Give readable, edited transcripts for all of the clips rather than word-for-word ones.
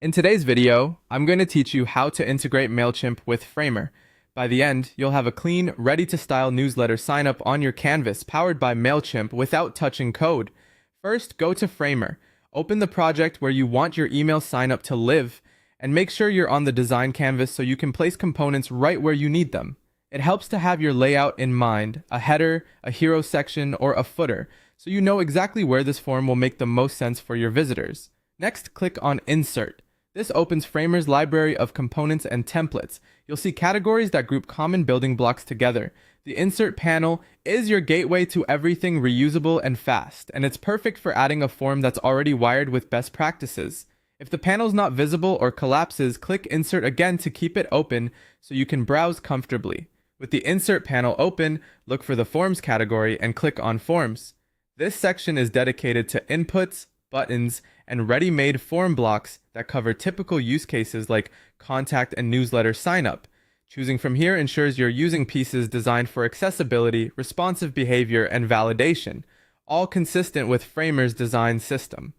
In today's video, I'm going to teach you how to integrate Mailchimp with Framer. By the end, you'll have a clean, ready-to-style newsletter sign-up on your canvas powered by Mailchimp without touching code. First, go to Framer. Open the project where you want your email sign-up to live, and make sure you're on the design canvas so you can place components right where you need them. It helps to have your layout in mind, a header, a hero section, or a footer, so you know exactly where this form will make the most sense for your visitors. Next, click on Insert. This opens Framer's library of components and templates. You'll see categories that group common building blocks together. The Insert panel is your gateway to everything reusable and fast, and it's perfect for adding a form that's already wired with best practices. If the panel's not visible or collapses, click Insert again to keep it open so you can browse comfortably. With the Insert panel open, look for the Forms category and click on Forms. This section is dedicated to inputs, buttons, and ready-made form blocks that cover typical use cases like contact and newsletter sign-up. Choosing from here ensures you're using pieces designed for accessibility, responsive behavior, and validation, all consistent with Framer's design system.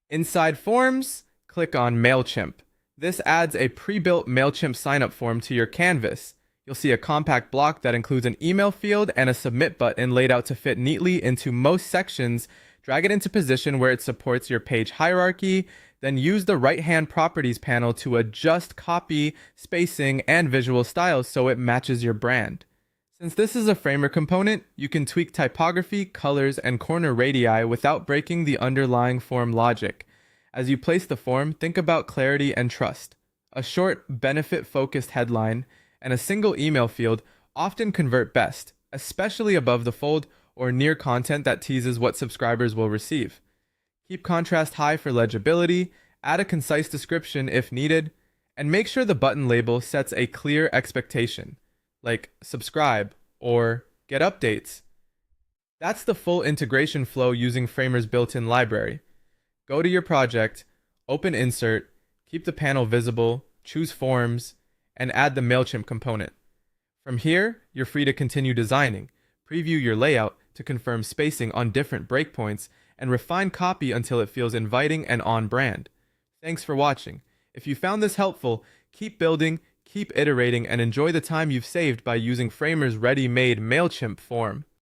Inside Forms, click on Mailchimp. This adds a pre-built Mailchimp sign-up form to your canvas. You'll see a compact block that includes an email field and a submit button laid out to fit neatly into most sections. Drag it into position where it supports your page hierarchy, then use the right-hand properties panel to adjust copy, spacing, and visual styles so it matches your brand. Since this is a Framer component, you can tweak typography, colors, and corner radii without breaking the underlying form logic. As you place the form, think about clarity and trust. A short, benefit-focused headline and a single email field often convert best, especially above the fold or near content that teases what subscribers will receive. Keep contrast high for legibility, add a concise description if needed, and make sure the button label sets a clear expectation, like subscribe or get updates. That's the full integration flow using Framer's built-in library. Go to your project, open Insert, keep the panel visible, choose Forms, and add the Mailchimp component. From here, you're free to continue designing, preview your layout to confirm spacing on different breakpoints, and refine copy until it feels inviting and on brand. Thanks for watching. If you found this helpful, keep building, keep iterating, and enjoy the time you've saved by using Framer's ready-made Mailchimp form.